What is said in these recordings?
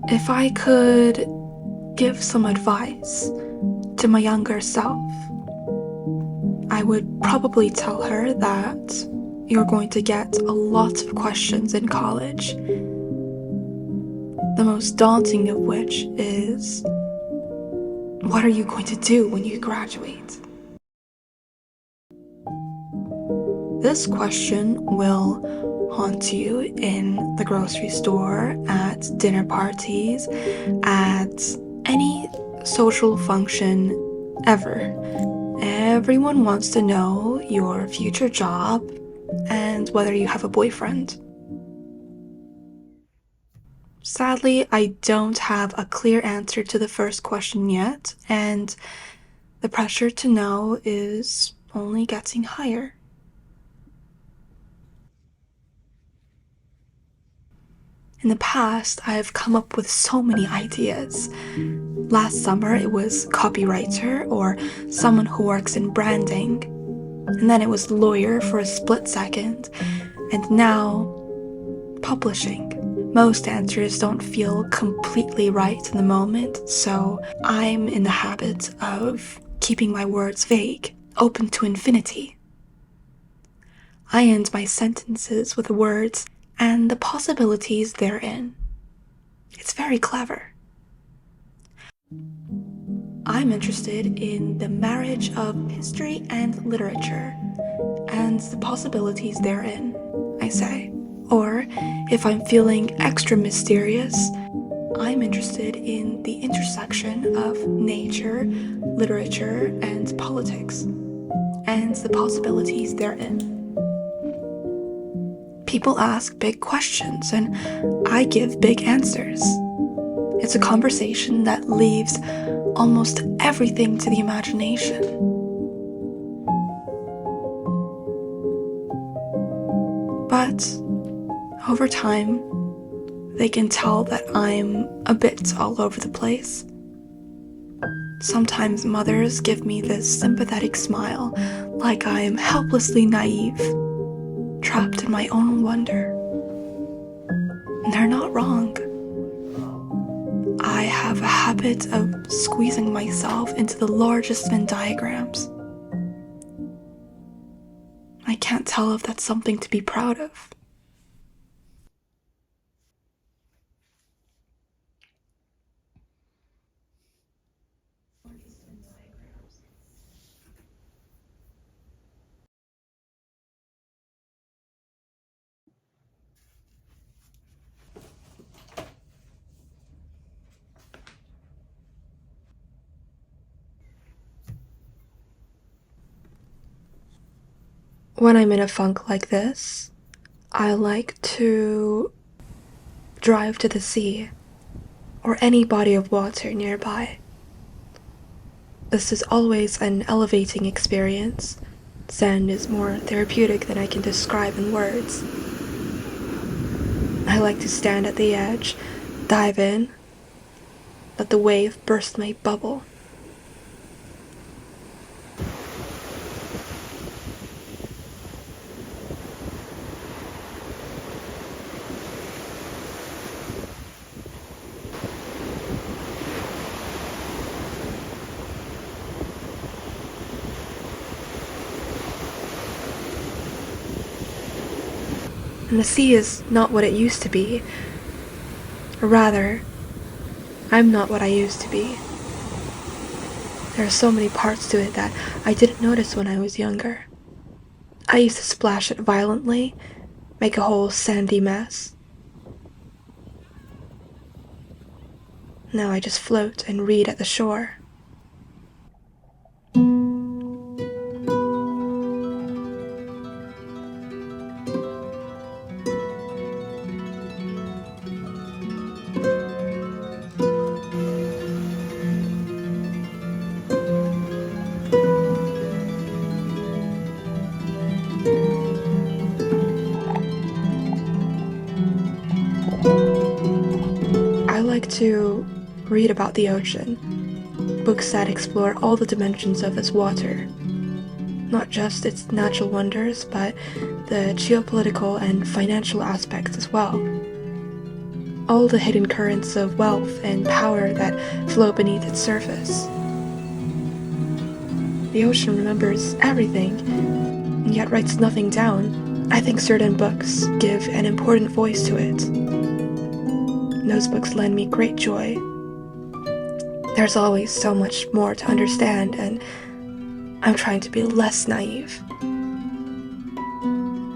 If I could give some advice to my younger self, I would probably tell her that you're going to get a lot of questions in college, the most daunting of which is, what are you going to do when you graduate? This question will haunt you in the grocery store, at dinner parties, at any social function ever. Everyone wants to know your future job and whether you have a boyfriend. Sadly, I don't have a clear answer to the first question yet, and the pressure to know is only getting higher. In the past, I've come up with so many ideas. Last summer, it was copywriter or someone who works in branding. And then it was lawyer for a split second. And now, publishing. Most answers don't feel completely right in the moment, so I'm in the habit of keeping my words vague, open to infinity. I end my sentences with words and the possibilities therein. It's very clever. I'm interested in the marriage of history and literature, and the possibilities therein, I say. Or, if I'm feeling extra mysterious, I'm interested in the intersection of nature, literature, and politics, and the possibilities therein. People ask big questions, and I give big answers. It's a conversation that leaves almost everything to the imagination. But over time, they can tell that I'm a bit all over the place. Sometimes mothers give me this sympathetic smile, like I'm helplessly naive, trapped in my own wonder. And they're not wrong. I have a habit of squeezing myself into the largest Venn diagrams. I can't tell if that's something to be proud of. When I'm in a funk like this, I like to drive to the sea or any body of water nearby. This is always an elevating experience. Sand is more therapeutic than I can describe in words. I like to stand at the edge, dive in, let the wave burst my bubble. And the sea is not what it used to be. Or rather, I'm not what I used to be. There are so many parts to it that I didn't notice when I was younger. I used to splash it violently, make a whole sandy mess. Now I just float and read at the shore. I like to read about the ocean, books that explore all the dimensions of its water, not just its natural wonders, but the geopolitical and financial aspects as well. All the hidden currents of wealth and power that flow beneath its surface. The ocean remembers everything, and yet writes nothing down. I think certain books give an important voice to it. Those books lend me great joy. There's always so much more to understand, and I'm trying to be less naive.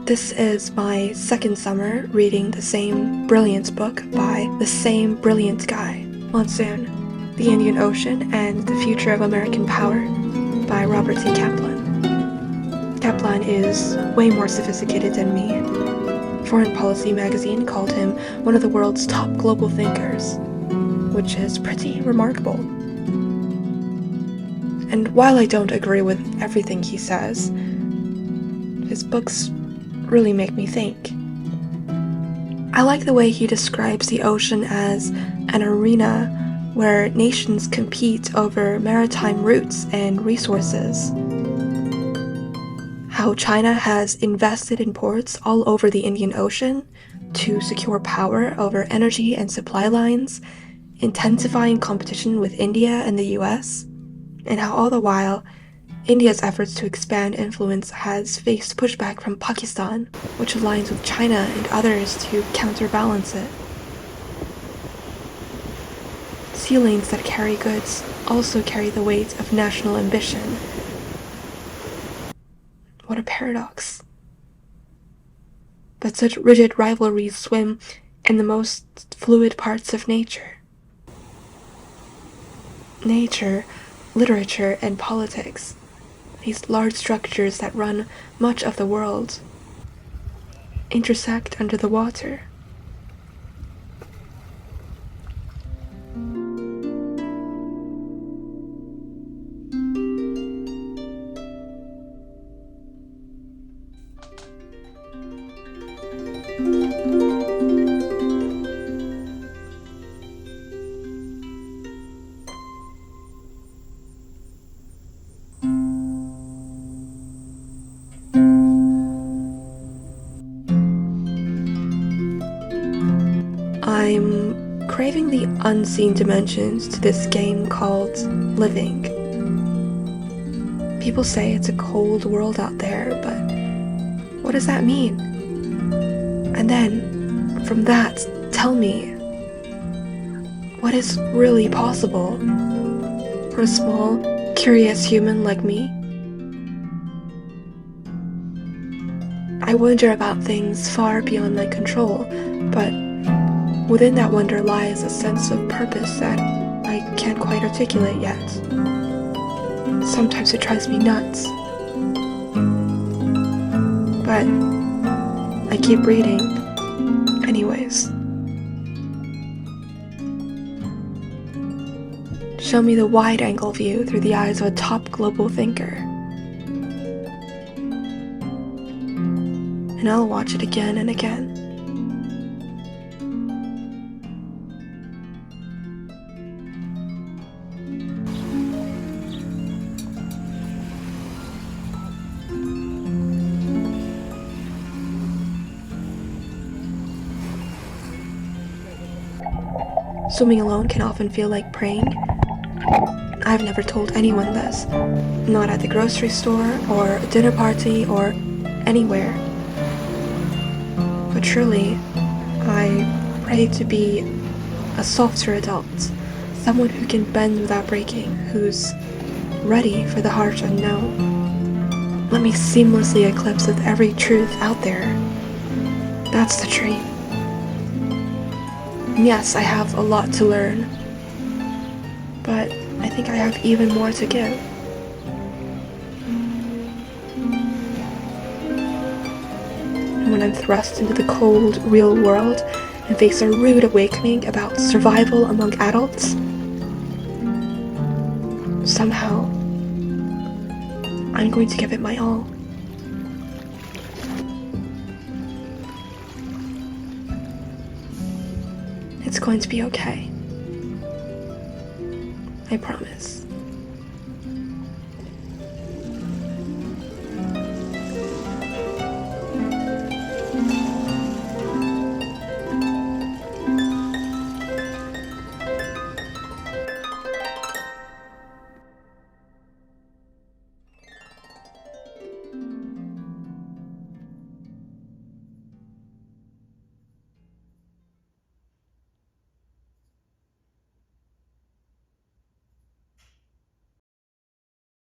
This is my second summer reading the same brilliant book by the same brilliant guy, Monsoon, The Indian Ocean and the Future of American Power by Robert C. Kaplan. Kaplan is way more sophisticated than me. Foreign Policy magazine called him one of the world's top global thinkers, which is pretty remarkable. And while I don't agree with everything he says, his books really make me think. I like the way he describes the ocean as an arena where nations compete over maritime routes and resources. How China has invested in ports all over the Indian Ocean to secure power over energy and supply lines, intensifying competition with India and the US, and how all the while, India's efforts to expand influence has faced pushback from Pakistan, which aligns with China and others to counterbalance it. Sea lanes that carry goods also carry the weight of national ambition. What a paradox. But such rigid rivalries swim in the most fluid parts of nature. Nature, literature, and politics. These large structures that run much of the world intersect under the water. I'm craving the unseen dimensions to this game called living. People say it's a cold world out there, but what does that mean? And then, from that, tell me, what is really possible for a small, curious human like me? I wonder about things far beyond my control, but within that wonder lies a sense of purpose that I can't quite articulate yet. Sometimes it drives me nuts. But I keep reading, anyways. Show me the wide-angle view through the eyes of a top global thinker. And I'll watch it again and again. Swimming alone can often feel like praying. I've never told anyone this, not at the grocery store or a dinner party or anywhere. But truly, I pray to be a softer adult, someone who can bend without breaking, who's ready for the harsh unknown. Let me seamlessly eclipse with every truth out there. That's the dream. Yes, I have a lot to learn, but I think I have even more to give. And when I'm thrust into the cold, real world and face a rude awakening about survival among adults, somehow, I'm going to give it my all. It's going to be okay. I promise.